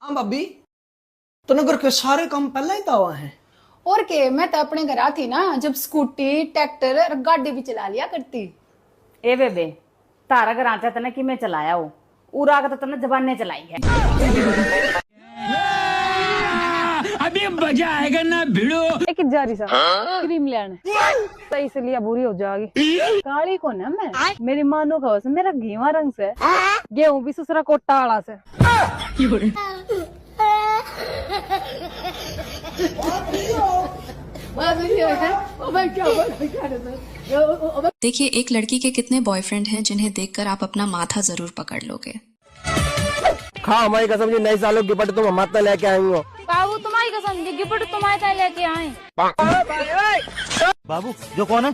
हाँ भाभी, तूने घर के सारे काम पहले ही तो हुआ है। और के मैं तो अपने घर आती ना जब स्कूटी ट्रैक्टर और गाड़ी भी चला लिया करती। ए बेबे तारा घर आचा तने कि मैं चलाया हो उरा का तो तने जबान ने चलाई है। अभी मजा आएगा ना भिड़ो। एक जारी सा क्रीम लेने तो इसलिए बुरी हो जाएगी। काली को ना मैं मेरी मानो का वैसे मेरा गेवा रंग से गेहूं भी ससुरा कोटा आला से। देखिए, एक लड़की के कितने बॉयफ्रेंड हैं जिन्हें देखकर आप अपना माथा जरूर पकड़ लोगे। खा हमारी कसम जी, नई सालों की गिफ्ट तुम हमारे लेके आएंगे। बाबू तुम्हारी कसम गिफ्ट तुम्हारे लेके आए। बाबू जो कौन है?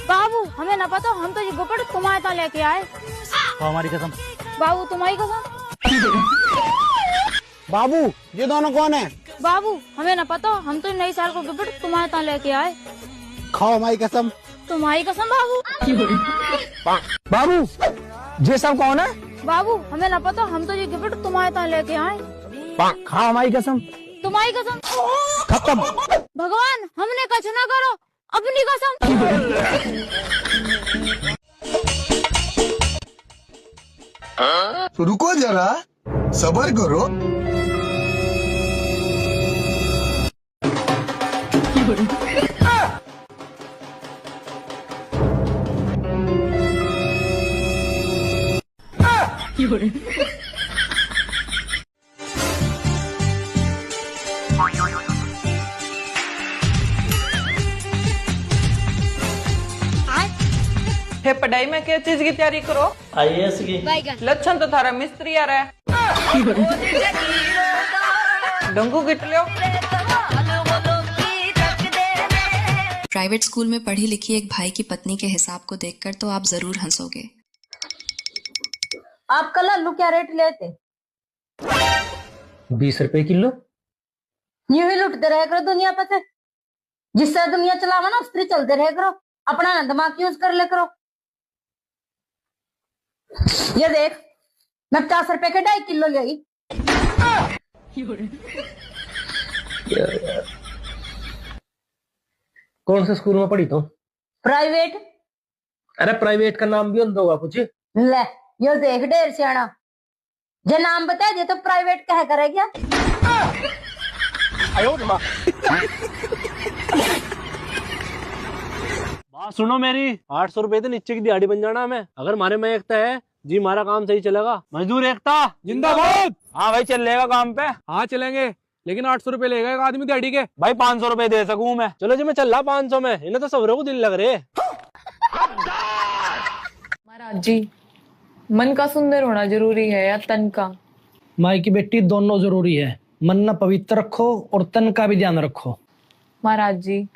बाबू हमें ना पता, हम तो ये गिफ्ट तुम्हारे लेके आए। हमारी कसम। बाबू तुम्हारी कसम। बाबू ये दोनों कौन है? बाबू हमें ना पता, हम तो नई साल को गिफ्ट तुम्हारे लेके आए। खाओ हमारी कसम। तुम्हारी कसम बाबू। बाबू ये सब कौन है? बाबू हमें ना पता, हम तो ये गिफ्ट तुम्हारे लेके आए। खाओ हमारी कसम। तुम्हारी कसम। खत्म। भगवान हमने कछ ना करो, अपनी कसम। रुको जरा, सबर करो। हे पढ़ाई में क्या चीज की तैयारी करो? आईएएस की। लक्षण तो थारा मिस्त्री आ रहा है। डंगू गिट लियो। प्राइवेट स्कूल में पढ़ी लिखी एक भाई की पत्नी के हिसाब को देखकर तो आप जरूर हंसोगे। आप कल आलू क्या रेट लेते? 20 रुपए किलो। यूं ही लुटते रह करो दुनिया पे से। जिससे दुनिया चलावा ना उस तरह चलते रह करो, अपना ना दिमाग यूज कर ले करो। ये देख, मैं 50 रुपए के 2.5 किलो ले आई। कौन से स्कूल में पढ़ी तुम? प्राइवेट। अरे प्राइवेट का नाम भी होगा कुछ? ले यो देख ढेर सियाना, जे नाम बता दे तो प्राइवेट कह करे क्या? बात सुनो मेरी, 800 रुपए तो नीचे की दिहाड़ी बन जाना हमें। अगर हमारे में एकता है जी, हमारा काम सही चलेगा। मजदूर एकता जिंदाबाद। हाँ भाई चलेगा काम पे। हाँ चलेंगे, लेकिन 800 रुपए लेगा एक आदमी दिहाड़ी के। भाई 500 रुपए दे सकूं मैं। चलो जी मैं चल रहा 500 में, इन्हें तो सबरों को दिल लग रहे। महाराज जी, मन का सुंदर होना जरूरी है या तन का? माई की बेटी दोनों जरूरी है। मन ना पवित्र रखो और तन का भी ध्यान रखो। महाराज जी,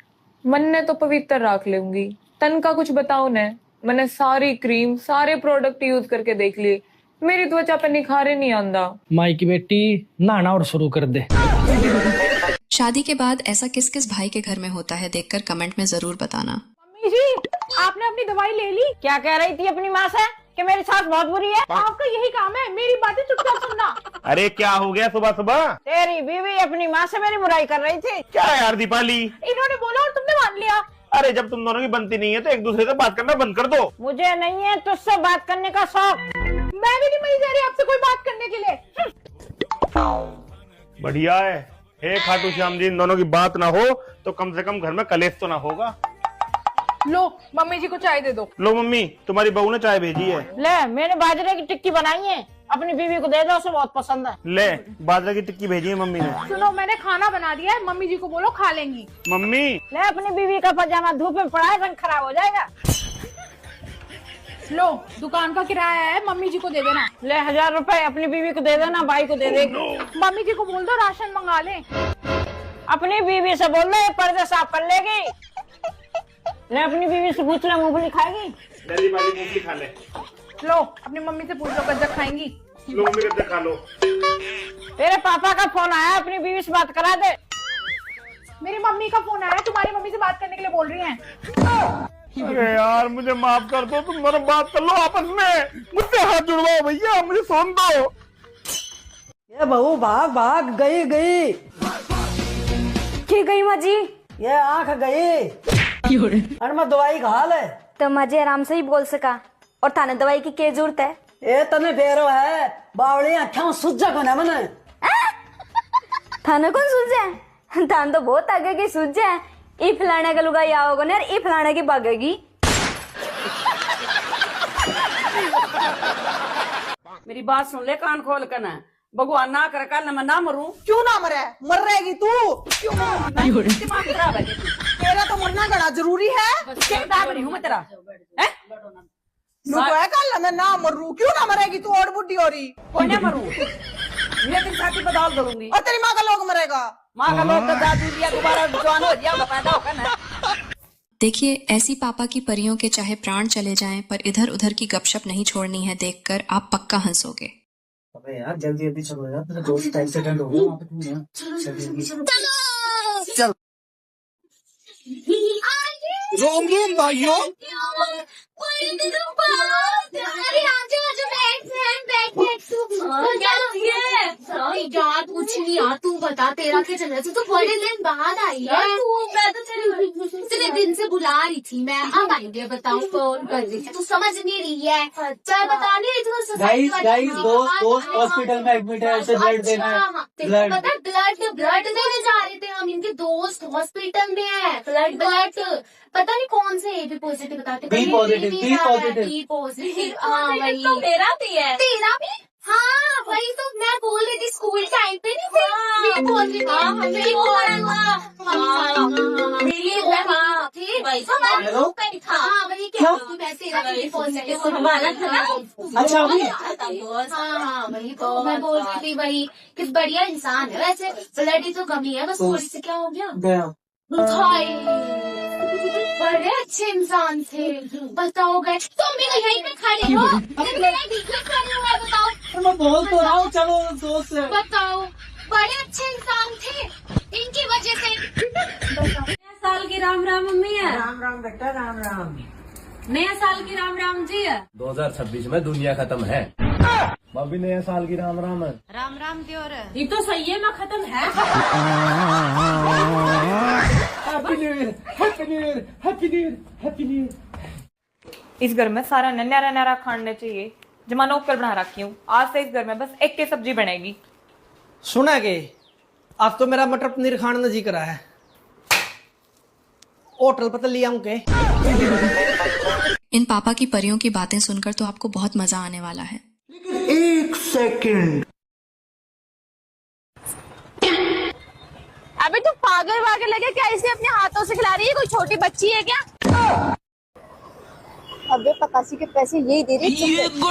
मन ने तो पवित्र रख लूंगी, तन का कुछ बताओ ने। मैंने सारी क्रीम सारे प्रोडक्ट यूज करके देख लिए, मेरी त्वचा पे निखारे नहीं आंदा। माई की बेटी नहाना और शुरू कर दे। शादी के बाद ऐसा किस किस भाई के घर में होता है, देखकर कमेंट में जरूर बताना। मम्मी जी, आपने अपनी दवाई ले ली? क्या कह रही थी अपनी माँ से कि मेरी सास बहुत बुरी है? आपका यही काम है, मेरी बातें चुपचाप सुनना। अरे क्या हो गया सुबह सुबह? तेरी बीवी अपनी माँ से मेरी बुराई कर रही थी। क्या यार दीपाली, इन्होंने बोला और तुमने मान लिया। अरे जब तुम दोनों की बनती नहीं है तो एक दूसरे से बात करना बंद कर दो। मुझे नहीं है तुझसे बात करने का शौक। मैं भी नहीं मिल जा रही आपसे कोई बात करने के लिए। बढ़िया है। हे खाटू श्याम जी, इन दोनों की बात ना हो तो कम से कम घर में कलेश तो ना होगा। लो मम्मी जी को चाय दे दो। लो मम्मी, तुम्हारी बहू ने चाय भेजी है। ले, मैंने बाजरे की टिक्की बनाई है, अपनी बीवी को दे दो, उसे बहुत पसंद है। ले, बाजरे की टिक्की भेजी है मम्मी ने। सुनो, मैंने खाना बना दिया है, मम्मी जी को बोलो खा लेंगी। मम्मी ले, अपनी बीवी का पजामा धूप में पड़ा है, रंग खराब हो जाएगा। लो, दुकान का किराया है, मम्मी जी को दे देना। ले 1000 रुपए अपनी बीवी को दे देना, भाई को दे देगी। मम्मी जी को बोल दो राशन मंगा ले। अपनी बीवी से बोल दो पर्दे साफ कर लेगी। ले, अपनी बीवी से पूछ ले मूंगफली खाएगी? मूंगफली खा ले। लो, अपनी मम्मी से पूछ लो गज्जक खाएंगी? लो मम्मी, गज्जक खा लो। तेरे पापा का फोन आया, अपनी बीवी से बात करा दे। मेरी मम्मी का फोन आया, तुम्हारी मम्मी से बात करने के लिए बोल रही हैं। अरे यार मुझे माफ कर दो, तुम दोनों बात कर लो आपस में। मुझसे हाथ जुड़वाओ भैया, मुझे सोन दो। ये बहू भाग भाग गई गई की गई माँ जी? ये आंख गई और मैं दवाई का हाल है तो माजी आराम से ही बोल सका। और थाने दवाई की क्या जरूरत है? ये तने बेरो है बावड़ी आँखें सुज्जा को ना मने थाने कौन सूझे? थान तो बहुत आगे की सूझे। ई फलाने का लुगाई आओगे ना, ई फलाने की भागेगी। मेरी बात सुन ले कान खोल कर ना। भगवान ना करे कल मैं ना मरूं। क्यों ना मरे? मर रहेगी तू। क्यों दिमाग खराब है तेरा तो मरना गड़ा जरूरी है। बनी हूँ मैं तेरा है कल मैं ना मरू। क्यों ना मरेगी तू? और बुढ़ी हो रही कोई ना मरूं। मैं तेरी छाती पे दाल करूंगी और तेरी माँ का लोग मरेगा। माँ का लोग तो दादू दिया दोबारा जवान हो गया पैदा होकर ना। देखिए, ऐसी पापा की परियों के चाहे प्राण चले जाएं, पर इधर उधर की गपशप नहीं छोड़नी है। देखकर आप पक्का हंसोगे। अबे यार जल्दी जल्दी चलो यार, तेरा दोस्त एक्सीडेंट हो गया। चल रोम रोम भाइयों। यार कुछ नहीं यार, तू बता तेरा क्या चल रहा है? तू बड़े दिन बाद आई है। मैं तो तेरे इतने दिन से बुला रही थी मैं। अब आई है, बताओ फोन कर रही थी, तू समझ नहीं रही है। चाहे बता नहीं रही थी। गाइस दोस्त हॉस्पिटल में एडमिट है, उसे ब्लड देना है। ब्लड देने जा रहे थे हम। इनके दोस्त हॉस्पिटल में है। ब्लड पता नहीं कौन से ए बी पॉजिटिव बताते। B positive. हाँ वही तो मेरा भी है। तेरा भी? हाँ वही तो मैं बोल रही थी स्कूल टाइम पे नहीं थे। बोल रही वही क्या वैसे पॉजिटिव हमारा था। अच्छा हाँ वही तो मैं बोल रही थी। वही किस बढ़िया इंसान है वैसे। ब्लड ही तो कमी है बस थोड़ी सी। क्या हो गया? बड़े अच्छे इंसान थे। बताओ गए तुम भी यहीं पे खड़े हो। खड़े हुआ है बताओ। मैं बोल तो रहा हूँ, चलो दोस्त से बताओ। बड़े अच्छे इंसान थे इनकी वजह से। नया साल की राम राम मम्मी है। राम राम बेटा राम राम। नया साल की राम राम जी है। 2026 में दुनिया खत्म है। भाभी नया साल की राम राम है। राम राम क्यों रे? ये तो सही है ना खत्म है। Happy new year, happy new year, happy new year, happy new year. इस घर में सारा न्यारा न्यारा खाने चाहिए। जमा नौकर बना रखी हूँ। आज से इस घर में बस एक की सब्जी बनेगी। सुना के अब तो मेरा मटर पनीर खाने का जी करा है। होटल पर लिया हूँ के। इन पापा की परियों की बातें सुनकर तो आपको बहुत मजा आने वाला है। एक सेकंड। अबे तू पागल वागल लगे क्या? इसे अपने हाथों से खिला रही है? कोई छोटी बच्ची है क्या? अबे पकासी के पैसे यही दे रही है। तू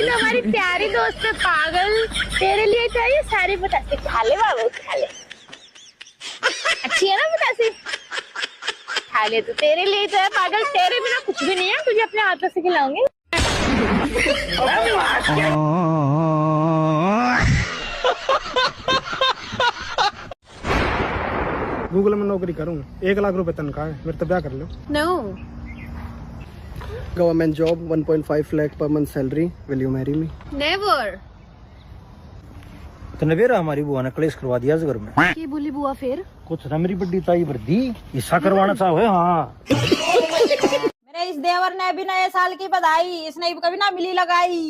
हमारी प्यारी दोस्त है पागल। तेरे लिए चाहिए सारी बतासे। खा ले बाबू खा ले। अच्छी है ना बतासी? खा ले। तो तेरे लिए तो है पागल। तेरे बिना कुछ भी नहीं है। तुझे अपने हाथों से खिलाऊंगी। गूगल में नौकरी करूँ, 1 लाख रुपए तनख्वाह है, मेरे तो ब्याह कर लो। नो। गवर्नमेंट जॉब 1.5 लाख पर month salary. Will you marry me? Never. तो नवेरा हमारी बुआ ने कलेश करवा दिया इस घर में। ये बोली बुआ फिर? कुछ ना मेरी बड्डी ताई वर्दी हिस्सा करवाना चाहो। हाँ मेरे इस देवर ने भी नए साल की बधाई। इसने कभी ना मिली लगाई।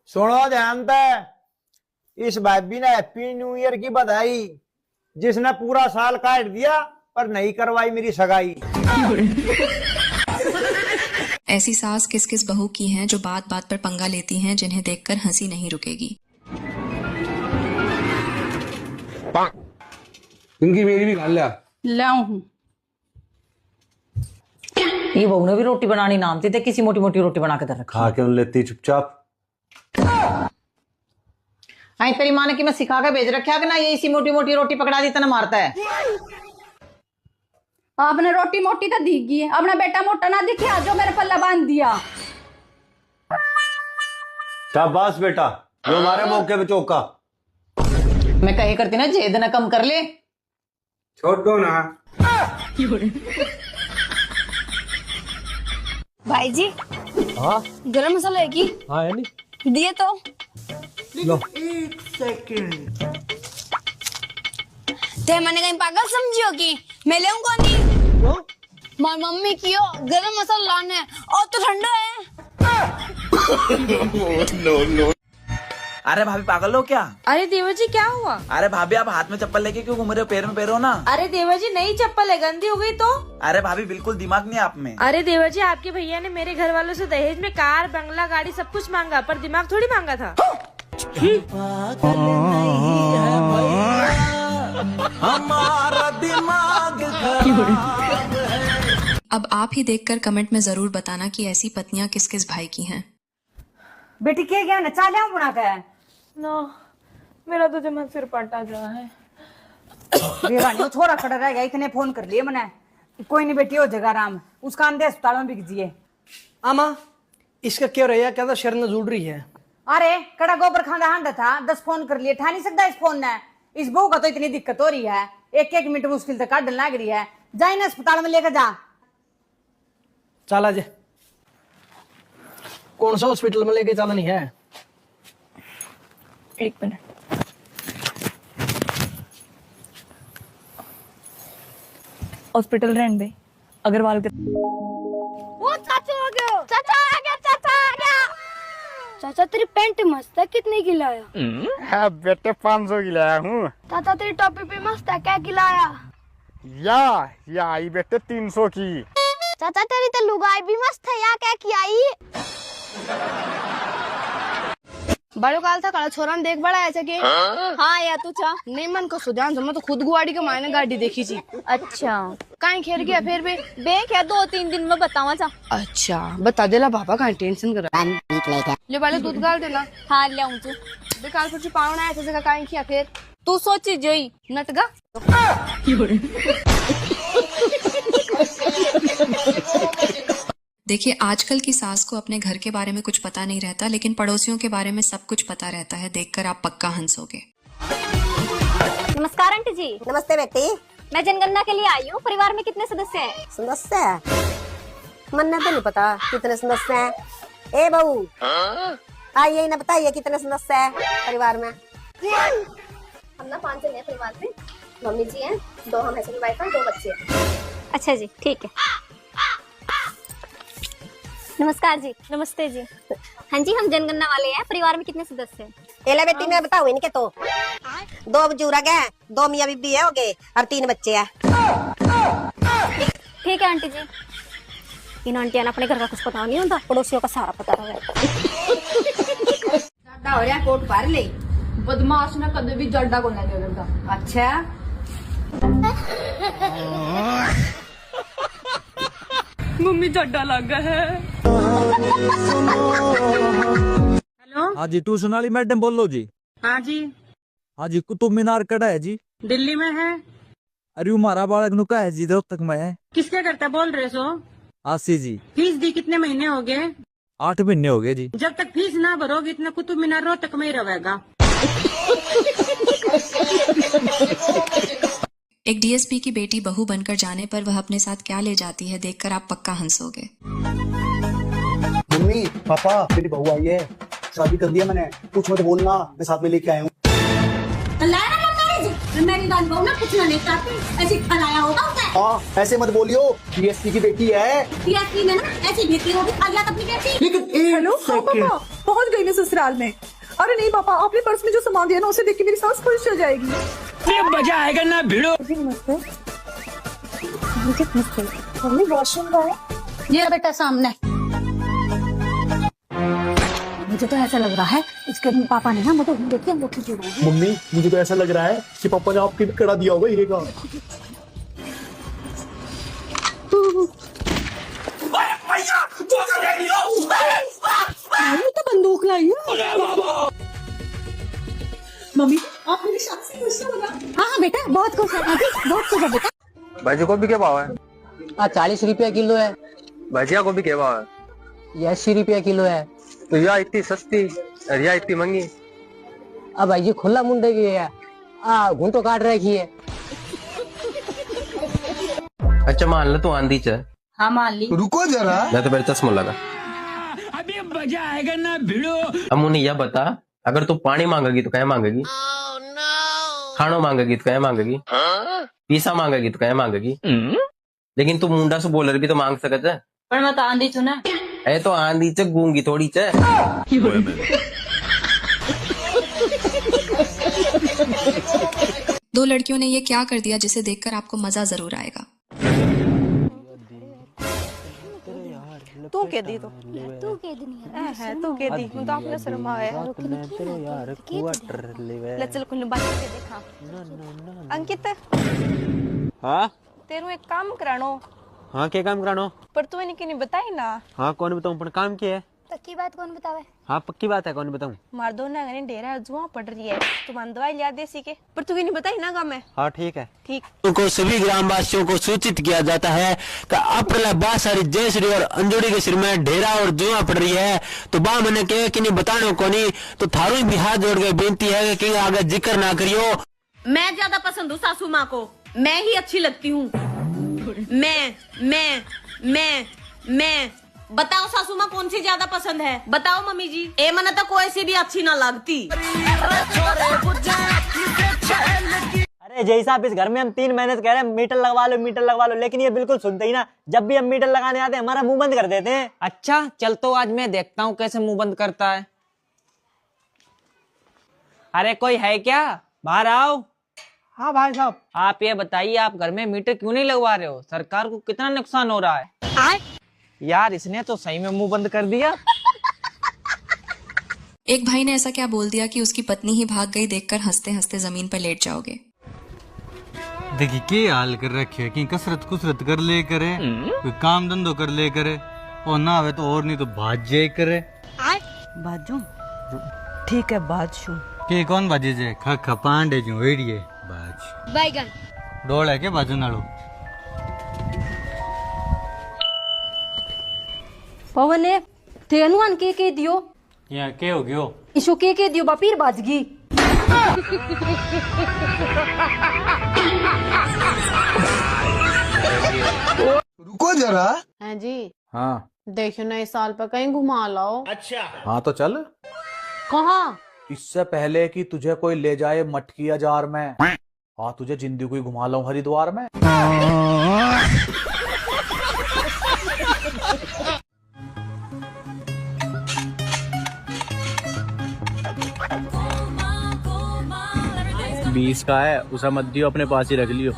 सुनो ध्यान से, इस भाभी ने हैप्पी न्यू ईयर की बधाई, जिसने पूरा साल काट दिया पर नहीं करवाई मेरी सगाई। ऐसी सास किस किस बहू की हैं जो बात बात पर पंगा लेती हैं, जिन्हें देखकर हंसी नहीं रुकेगी। इनकी मेरी भी गाल लाऊं हूँ। ये बहू ने भी रोटी बनानी नाम थे किसी मोटी मोटी रोटी बना के दे रखा। खा क्यों लेती चुपचाप? आई तेरी माँ ने कि मैं सिखा के भेज रखा कि ना ये इसी मोटी मोटी रोटी पकड़ा दी तना मारता है। आपने रोटी मोटी तो दिखी है। अपना बेटा मोटा ना दिखा जो मेरे पल्ला बांध दिया। शाबाश बेटा, जो हमारे मौके पे चौका। मैं कहे करती ना जेद न कम कर ले। छोड़ दो ना। भाई जी। हाँ गरम मसाला है की? हाँ है नहीं दिए तो एक सेकंड। ते मैंने कहीं पागल समझियो कि मैं लेऊं कौन नहीं? मार मम्मी कियो गरम मसाला लाने और तो ठंडा है। नो। अरे भाभी पागल हो क्या? अरे देवर जी क्या हुआ? अरे भाभी आप हाथ में चप्पल लेके क्यों घूम रहे हो? पैर में पैर हो ना। अरे देवर जी नई चप्पल है, गंदी हो गई तो? अरे भाभी बिल्कुल दिमाग नहीं है आप में। अरे देवर जी आपके भैया ने मेरे घर वालों से दहेज में कार, बंगला, गाड़ी सब कुछ मांगा, पर दिमाग थोड़ी मांगा था। हमारा दिमाग। अब आप ही देखकर कमेंट में जरूर बताना कि ऐसी पत्नियां किस किस भाई की हैं। बेटी क्या गया नचा लिया बुना का है ना मेरा तो जमा सिर पटा जा है। बेवानी वो छोरा खड़ा रह गया, इतने फोन कर लिए मैंने। कोई नहीं बेटी हो जगह आराम, उसका अंधे अस्पताल में बिक जिए। आमा इसका क्यों रहा? क्या तो शरण जुड़ रही है। अरे कड़ा गोबर खांदा हांडा था, 10 फोन कर लिए, ठा नहीं सकता इस फोन ने। इस बहू का तो इतनी दिक्कत हो रही है, एक मिनट मुश्किल से काटने लग रही है। जाए ना अस्पताल में लेकर जा। चला जे कौन सा हॉस्पिटल में लेके चलनी है? एक मिनट। हॉस्पिटल रहने दे, अग्रवाल के। वो चाचा आ गया, चाचा आ गया, चाचा आ गया। चाचा तेरी पैंट मस्त है, कितने की लाया? है बेटे 500 की लाया हूँ। चाचा तेरी टोपी भी मस्त है, क्या की लाया? या आई बेटे 300 की। चाचा तेरी तो लुगाई भी मस्त है, या क्या की आई? बड़ो काल था काला छोरा ने देख बड़ा ऐसे के। हाँ या तू चा नहीं मन को सुधान मैं तो खुद गुआड़ी के मायने गाड़ी देखी थी। अच्छा कहीं खेर गया फिर भी देख या 2-3 दिन में बतावा चा। अच्छा बता देला बाबा कहीं टेंशन कर ले वाले दूध गाल देना। हाँ ले आऊं तू बेकाल कुछ पावना ऐसे जगह कहीं किया फिर तू सोची जोई नटगा। देखिए आजकल की सास को अपने घर के बारे में कुछ पता नहीं रहता, लेकिन पड़ोसियों के बारे में सब कुछ पता रहता है। देखकर आप पक्का हंसोगे। नमस्कार आंटी जी। नमस्ते बेटी। मैं जनगणना के लिए आई हूँ। परिवार में कितने सदस्य हैं? सदस्य मन तो नहीं पता कितने सदस्य हैं। ए बहू आइए ना बताइए कितने सदस्य हैं परिवार में? हम ना 5 जन हैं परिवार में। मम्मी जी हैं, 2 हम हस्बैंड वाइफ हैं, 2 बच्चे हैं। अच्छा जी ठीक है। नमस्कार जी। नमस्ते जी। हाँ जी हम जनगणना वाले हैं। परिवार में कितने सदस्य हैं? एला बेटी मैं बताऊँ इनके तो 2 बुजुर्ग हैं, 2 मियाँ बीबी है हो गए और 3 बच्चे हैं। ठीक है आंटी जी। इन आंटियां अपने घर का कुछ पता नहीं होता, पड़ोसियों का सारा पता रहता हो रहा कोट भर ले बदमाश ना कदे भी जड्डा को नहीं देता। अच्छा मम्मी जड्डा लग गया है। हेलो हाँ जी ट्यूशन वाली मैडम बोल लो जी। हाँ जी। हाँ जी कुतुब मीनार कड़ा है जी? दिल्ली में है। अरे हमारा बालक नुका है जी तक में है। किसके करता बोल रहे सो? आसी जी। फीस दी कितने महीने हो गए? 8 महीने हो गए जी। जब तक फीस ना भरोगे इतना कुतुब मीनार रोहतक में ही रहेगा। एक डीएसपी की बेटी बहू बनकर जाने पर वह अपने साथ क्या ले जाती है, देखकर आप पक्का हंसोगे। मम्मी पापा मेरी बहू आई है, शादी कर दिया मैंने, कुछ मत बोलना, मैं साथ में लेके आया हूँ। मेरी बात बहू ना कुछ नहीं चाहती, ऐसे खलाया होगा उसे। हाँ ऐसे मत बोलियो, डीएसपी की बेटी है। डीएसपी ने ना ऐसी बेटी होगी, अगला अपनी बेटी। लेकिन हेलो पापा पहुंच गई मैं ससुराल में। अरे नहीं पापा आपने पर्स में जो सामान दिया ना उसे देख के मेरी सास खुश हो जाएगी। मजा आएगा ना भिड़ो। मम्मी वॉशरूम का है ये बेटा सामने। मुझे तो ऐसा लग रहा है इसके पापा ने ना मुझे देखिए अंगूठी दी है। मम्मी मुझे तो ऐसा लग रहा है कि पापा ने आपके भी कड़ा दिया होगा हीरे का। तो बंदूक लाई है। मम्मी आप मेरी शादी से खुश हो ना? हाँ बेटा बहुत खुश है, बहुत खुश है बेटा। भाजी गोभी क्या भाव है? 40 रुपया किलो है। भजिया गोभी क्या भाव है? ये 80 रुपया किलो है। तो यह इतनी सस्ती और यह इतनी महंगी। अब भाई जी खुला मुंडे की है, घूंटो काट रखी है। अच्छा मान लो तू आंधी च। हाँ मान ली। रुको जरा, मैं तो मेरे चश्मा लगा। अभी मजा आएगा ना भिड़ो। अब मुझे यह बता अगर तू पानी मांगेगी तो क्या मांगेगी? खानो मांगेगी तो क्या मांगेगी? पीसा मांगेगी तो क्या मांगेगी? लेकिन तू मुंडा से बोलर भी तो मांग सकत है। पर मैं तो आंधी छू ना। ए तो आंधी च गूंगी थोड़ी च। दो लड़कियों ने ये क्या कर दिया जिसे देखकर आपको मजा जरूर आएगा। तू कह दी तो तू कह दी नहीं है तू कह दी तो आपने शर्माया यार क्वार्टर लेवे ले चल कुछ बात के देखा। अंकित हाँ तेरू एक काम करानो। हाँ क्या काम करानो? पर तू इनकी नहीं बताई ना। हाँ कौन बताऊं, पर काम क्या है? पक्की बात कौन बतावे? हाँ पक्की बात है, कौन बताऊं? मार दो ना गने डेरा जुआ पड़ रही है, तुम दवाई लिया देसी के, पर तू नहीं बताई ना गाँव में। हाँ ठीक है। ठीक को सभी ग्रामवासियों को सूचित किया जाता है कि अप्रैल बासारी जयश्री और अंजोड़ी के सिर में ढेरा और जुआ पड़ रही है। तो बा मैंने कहे कि नहीं बताने को नहीं, तो थारू भी हाथ जोड़ के बेनती है कि आगे जिक्र ना करियो। मैं ज्यादा पसंद हूँ सासू माँ को, मैं ही अच्छी लगती हूँ। मैं बताओ सासू माँ कौन सी ज्यादा पसंद है? बताओ मम्मी जी। ए मना तो कोई सी भी अच्छी ना लगती। अरे जय साहब, इस घर में हम 3 महीने से कह रहे हैं मीटर लगवा लो मीटर लगवा लो, लेकिन ये बिल्कुल सुनते ही ना। जब भी हम मीटर लगाने आते हैं हमारा मुंह बंद कर देते हैं। अच्छा चल तो आज मैं देखता हूँ कैसे मुंह बंद करता है। अरे कोई है क्या? बाहर आओ। हाँ भाई साहब। आप ये बताइए, आप घर में मीटर क्यों नहीं लगवा रहे हो? सरकार को कितना नुकसान हो रहा है। यार इसने तो सही में मुंह बंद कर दिया। एक भाई ने ऐसा क्या बोल दिया कि उसकी पत्नी ही भाग गई, देखकर हंसते हंसते जमीन पर लेट जाओगे। देखिए क्या हाल कर रखे है कि कसरत कुसरत कर ले करे, कोई काम धंधो कर ले करे, और ना आवे तो और नहीं तो भाज्य करे। बाजू ठीक है बाजू के कौन बाजे जे खपांडे जो वेड़िए बाज बैगन डोल है के बाजू नालो। पवन ने थे अनुमान के दियो यहाँ के हो गयो इशो के दियो बापीर बाजगी। रुको जरा। हैं जी? हाँ देखो ना इस साल पर कहीं घुमा लाओ। अच्छा हाँ तो चल। कहाँ? इससे पहले कि तुझे कोई ले जाए मटकी जार में, हाँ तुझे जिंदगी को घुमा लाऊं हरिद्वार में। $20 का है, उसे मत दियो, अपने पास ही रख लियो।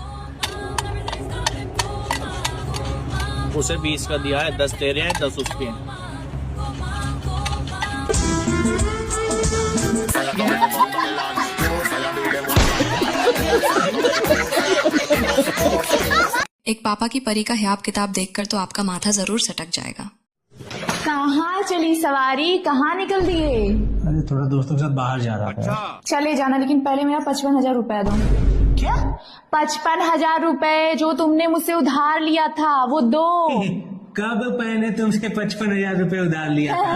उसे 20 का दिया है, 10 तेरे हैं 10 उसके हैं। एक पापा की परी का हियाब किताब देखकर तो आपका माथा जरूर सटक जाएगा। कहाँ चली सवारी, कहाँ निकल दिए? अरे थोड़ा दोस्तों के साथ बाहर जा रहा था। चले जाना, लेकिन पहले मेरा 55,000 रुपया दो। क्या? 55,000 रुपए जो तुमने मुझसे उधार लिया था वो दो। कब मैंने तुमसे 55,000 रुपए उधार लिया था?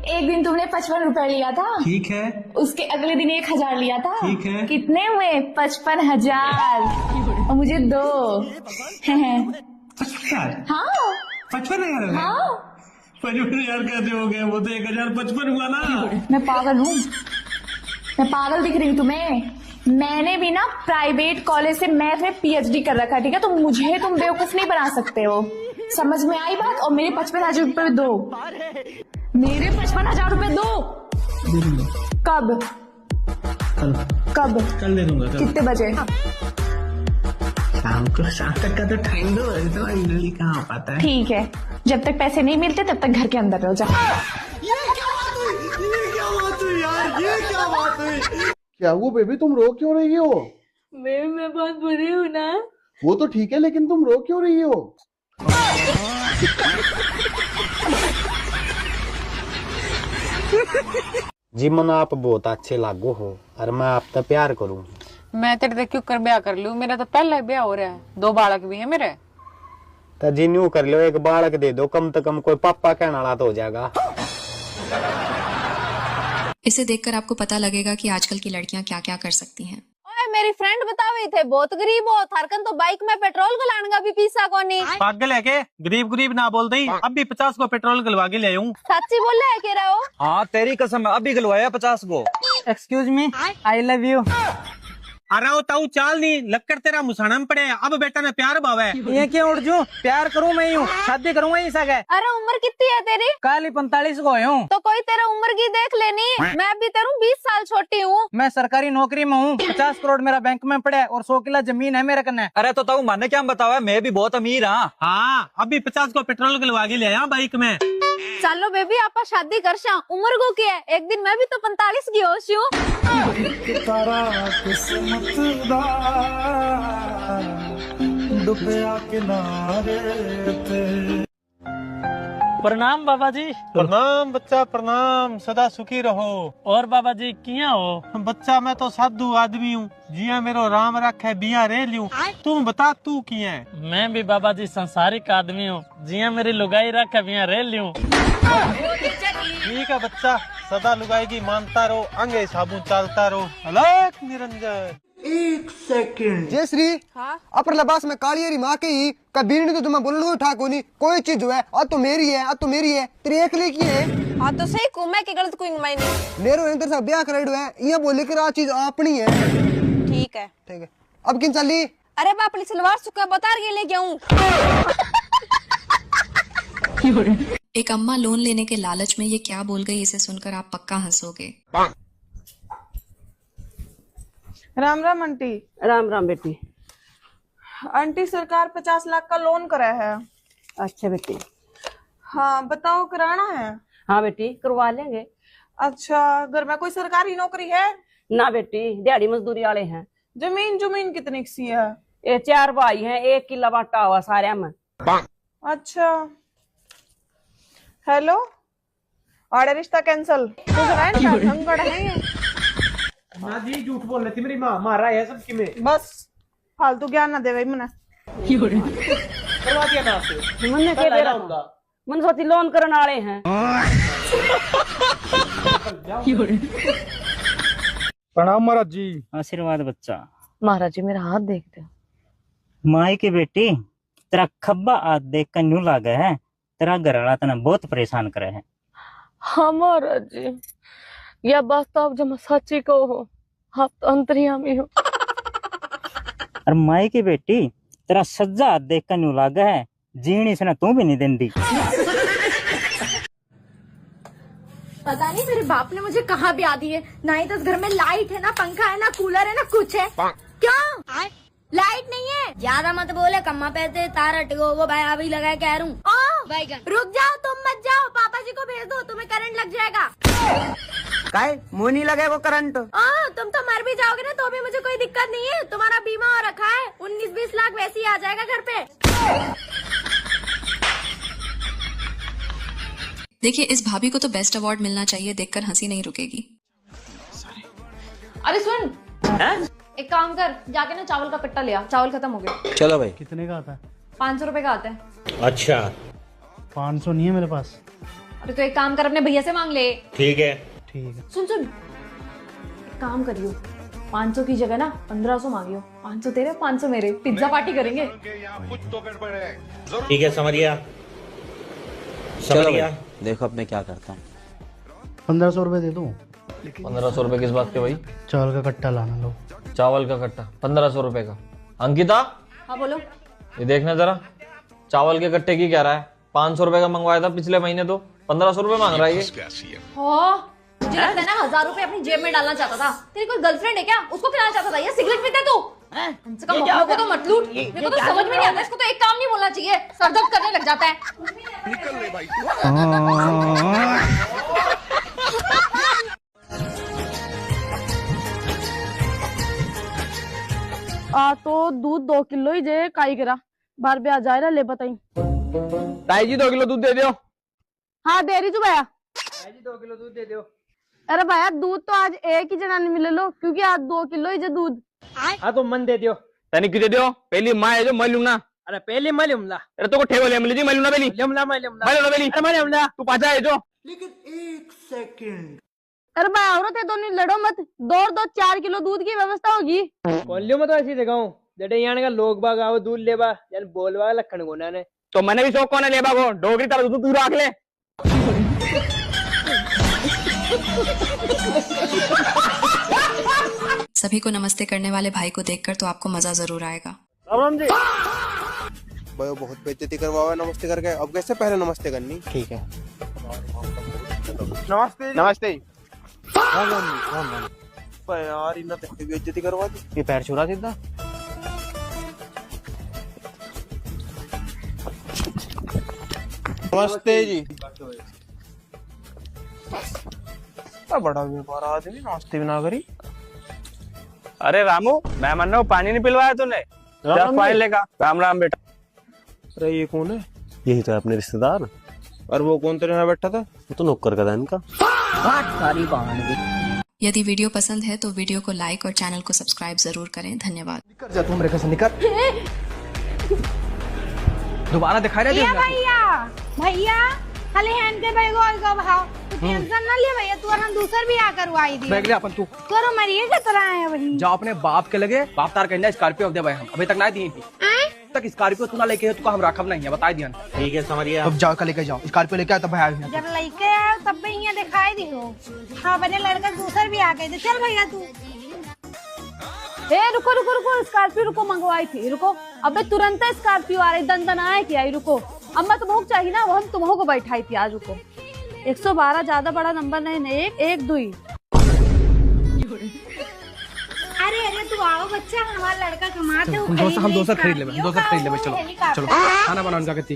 एक दिन तुमने 55 रुपए लिया था। ठीक है। उसके अगले दिन 1,000 लिया था। ठीक है। कितने हुए? 55,000। और मुझे दो। 55,000? हाँ 55,000? हाँ 55,000 कैसे हो गए? वो तो 1,055 हुआ ना। मैं पागल हूँ? मैं पागल दिख रही हूँ तुम्हें? मैंने भी ना प्राइवेट कॉलेज से मैथ में PhD कर रखा है, ठीक है? तो मुझे तुम बेवकूफ नहीं बना सकते हो। समझ में आई बात? और मेरे 55,000 रुपए दो। मेरे 55,000 रुपए दो। कब? कब? कल दे दूंगा। कितने बजे? शाम को, शाम तक का तो टाइम दो, तो जल्दी कहाँ हो पाता है। ठीक है, जब तक पैसे नहीं मिलते तब तक घर के अंदर रहो। जाओ। ये क्या बात हुई यार, ये क्या बात हुई? क्या हुआ बेबी, तुम रो क्यों रही हो? मैं बहुत बुरी हूँ ना। वो तो ठीक है, लेकिन तुम रो क्यों रही हो? जी मना आप बहुत अच्छे लागू हो और मैं आपसे प्यार करूँ। मैं तेरे से क्यों कर ब्याह कर लूं? मेरा तो पहला ही ब्याह हो रहा है, 2 बालक भी है मेरे। तो जी न्यू कर लो, एक बालक दे दो, कम से कम कोई पापा कहने वाला तो हो जाएगा। इसे देखकर आपको पता लगेगा कि आजकल की लड़कियां क्या क्या कर सकती हैं। ओए मेरी फ्रेंड बतावे थे बहुत गरीब हो, थारकन तो बाइक में पेट्रोल गलाने भी पीसा कोनी। पागल है के? गरीब गरीब ना बोल दई, अभी 50 को पेट्रोल गलवा के ले आऊं। सच्ची बोल रहे है कह रहे हो? हाँ तेरी कसम, अभी गलवाया 50 को। Excuse me, I love you. अरे वो ताऊ चाल नहीं लक्कड़ तेरा मुसाना में पड़े, अब बेटा ने प्यार भावा है। ये क्यों उड़ जू, प्यार करूं मैं यूं, शादी करूंगा ही सके। अरे उम्र कितनी है तेरी? काली 45 को हूँ। तो कोई तेरा उम्र की देख लेनी, मैं भी तेरू 20 साल छोटी हूँ। मैं सरकारी नौकरी में हूँ, 50 करोड़ मेरा बैंक में पड़े और 100 किला जमीन है मेरे कन्ने। अरे तो ताऊ माने क्या बताओ, मैं भी बहुत अमीर हाँ। हाँ, अभी 50 को पेट्रोल डलवा के ले आया बाइक में। चलो बेबी आपा शादी कर शा, उम्र को क्या है, एक दिन मैं भी तो 45 की होश हूँ। प्रणाम बाबा जी। प्रणाम बच्चा प्रणाम, सदा सुखी रहो। और बाबा जी किया हो? बच्चा मैं तो साधु आदमी हूँ, जिया मेरो राम रखे बिया रे लियूं। तुम बता तू किया है? मैं भी बाबा जी संसारिक आदमी हूँ, जिया मेरी लुगाई रख बिया रे लियूं। ठीक है बच्चा, सदा लुगाई की मानता रहो, अंगे साबुन चालता रहो। अलग निरंजन। 1 सेकंड जय श्री। हाँ? अपर लबास में काली माँ के ही कभी नहीं तो तुम्हें बोलना उठा को नहीं, कोई चीज है आ तो मेरी है, आ तो मेरी है, तेरी एक लेकी है। हाँ तो सही को मैं के गलत कोई मैं नहीं। नेरो इंटर से ब्याह कराइडो है, ये बोले कि आ चीज अपनी है। ठीक है ठीक है, अब किन चली? अरे बापली सलवार सुखा बता के लेके आऊं। एक अम्मा लोन लेने के लालच में ये क्या बोल गई, इसे सुनकर आप पक्का हंसोगे। राम राम आंटी। राम राम बेटी। आंटी सरकार 50 लाख का लोन करा है। अच्छा बेटी। हाँ बताओ कराना है? हाँ बेटी करवा लेंगे। अच्छा घर में कोई सरकारी नौकरी है? ना बेटी, दिहाड़ी मजदूरी वाले हैं। जमीन कितनी सी है? ये 4 भाई हैं, 1 किला बांटा हुआ सारे में। अच्छा हेलो, आड़े रिश्ता कैंसल। अंगड़ है माँ जी झूठ बोल रही थी, मेरी माँ मारा है सबकी में। बस फालतू ज्ञान ना दे भाई मना। करवा दिया ना आपसे। मन के दे रहा मन सोची लोन करने वाले हैं। प्रणाम महाराज जी। आशीर्वाद बच्चा। महाराज जी मेरा हाथ देख दो। माई के बेटी, तेरा खब्बा हाथ देख कर न्यू लागा है, तेरा घर वाला तना बहुत परेशान करे है। हाँ महाराज जी, यह बात तो आप जब सच्ची को हो, आप तो अंतर्यामी हो। और माई की बेटी, तेरा सज्जा हाथ देख कर न्यू लागा है, जीनी से ना तू भी नहीं देंदी। पता नहीं मेरे बाप ने मुझे कहाँ ब्याह दी है, ना ही तो इस घर में लाइट है, ना पंखा है, ना कूलर है, ना कुछ है। क्यों लाइट नहीं है? ज्यादा मत बोले, कम्मा पैसे तार हटगो, वो भाई अभी लगा कह रहा हूँ। रुक जाओ, तुम मत जाओ, पापा जी को भेज दो, तुम्हें करंट लग जाएगा। काय मुंह नहीं लगेगा करंट? तुम तो मर भी जाओगे ना तो भी मुझे कोई दिक्कत नहीं है, तुम्हारा बीमा हो रखा है, 19-20 लाख वैसे ही आ जाएगा घर पे। देखिए इस भाभी को तो बेस्ट अवार्ड मिलना चाहिए, देखकर हंसी नहीं रुकेगी। अरे सुन, एक काम कर, जाके ना चावल का कट्टा ले आ, चावल खत्म हो गया। चलो भाई। कितने का आता है? 500 रुपए का आता है। अच्छा 500 नहीं है मेरे पास। अरे तो एक काम कर, अपने भैया से मांग ले। ठीक है। ठीक है। सुन एक काम करियो, 500 की जगह ना 1500 मांगियो, 500 तेरे 500 मेरे, पिज्जा पार्टी करेंगे। ठीक है समझ गया। देखो अब मैं क्या करता हूँ। 1500 रुपए दे दूं? 1500 रुपए किस बात के भाई? चावल का कट्टा लाना लो। चावल का कट्टा 1500 रुपए का। अंकिता हाँ बोलो। ये देखना जरा, चावल के कट्टे की कह रहा है, 500 रुपए का मंगवाया था पिछले महीने, तो 1500 रुपए मांग रहा है ये। मुझे लगता है ना 1000 रुपए अपनी जेब में डालना चाहता था। तेरी कोई गर्लफ्रेंड है क्या, उसको खिलाना चाहता था? ये सिगरेट पीता है तू? हमसे कम मौका को तो मत लूट। मेरे को तो समझ में नहीं आता, इसको तो एक काम नहीं बोलना चाहिए, सर दर्द करने लग जाता है। तो दूध 2 किलो ही जे काई करा, बार ब्याह जाए ना ले बताई। ताई जी 2 किलो दूध दे दियो। हाँ दे रही तू भैया। जी 2 किलो दूध दे दियो। अरे भैया दूध तो आज एक ही जना मिले लो, क्योंकि आज 2 किलो ही जे दूध। हाँ तो मन दे दियो। तनी क्यों दे दियो? पहली माँ है जो मैं लूंगा। अरे पहले मैं लूंगा। अरे तो को ठेको ले मिली जी, मैं लूंगा पहली। मैं लूंगा। तू पाचा है जो। लेकिन 1 सेकंड। अरे भाई औरत है, दोनों लड़ो मत, 4 किलो दूध की व्यवस्था होगी। बोलियो मैं तो ऐसी जगह हूँ जेटे यहाँ का लोग बाग आओ दूध लेबा यानी बोलवा लखन को ने। तो मैंने भी शौक कौन है लेबा को, डोगरी तरह दूध तू रख ले। सभी को नमस्ते करने वाले भाई को देखकर तो आपको मजा जरूर आएगा। भाई बहुत बेइज्जती करवाओ नमस्ते करके, अब कैसे पहले नमस्ते करनी। ठीक है नमस्ते नमस्ते। यार इन्हें तो बेइज्जती करवा दी, ये पैर छुरा सीधा। नमस्ते जी। बड़ा व्यापार आदमी नमस्ते भी ना करी। अरे रामू, मैं मन रहा पानी नहीं पिलवाया तूने, जा फाइल लेगा। राम राम बेटा। अरे ये कौन है? यही तो है अपने रिश्तेदार। और वो कौन तेरे यहाँ बैठा था? वो तो नौकर का था इनका। यदि वीडियो पसंद है तो वीडियो को लाइक और चैनल को सब्सक्राइब जरूर करें। धन्यवाद। निकल जा तू मेरे घर से, निकल। दोबारा दिखा रहे थे भैया भैया खाली हैंड के भाई गोल का भाव तू टेंशन ना ले भैया, तू और दूसर भी आकर वाई दी बैग ले अपन तू करो मरिए के तरह है भाई। जाओ अपने बाप के लगे, बाप तार कहना स्कॉर्पियो दे भाई, हम अभी तक ना दी थी तक स्कॉर्पियो तू ना लेके तो हम राखब नहीं है, बता दिया। ठीक है समझिए। अब जाओ कल लेके जाओ स्कॉर्पियो लेके आओ तब भाई जब लेके आए तब भी यहाँ दिखाई दी हो। हाँ बने लड़का दूसर भी आ गए, चल भैया तू। ए रुको रुको रुको, स्कॉर्पियो रुको, मंगवाई थी रुको। अबे तुरंत स्कॉर्पियो आ रही, दन आए क्या? रुको अम्मा तुम्हें चाहिए ना, वो हम तुम्हों को बैठाई थी आज। रुको 112 ज्यादा बड़ा नंबर नहीं, 112। अरे अरे तू आओ बच्चा, हमारा लड़का कमाते हो। हम दोस्त खरीद ले, चलो चलो खाना बनाने का कहती।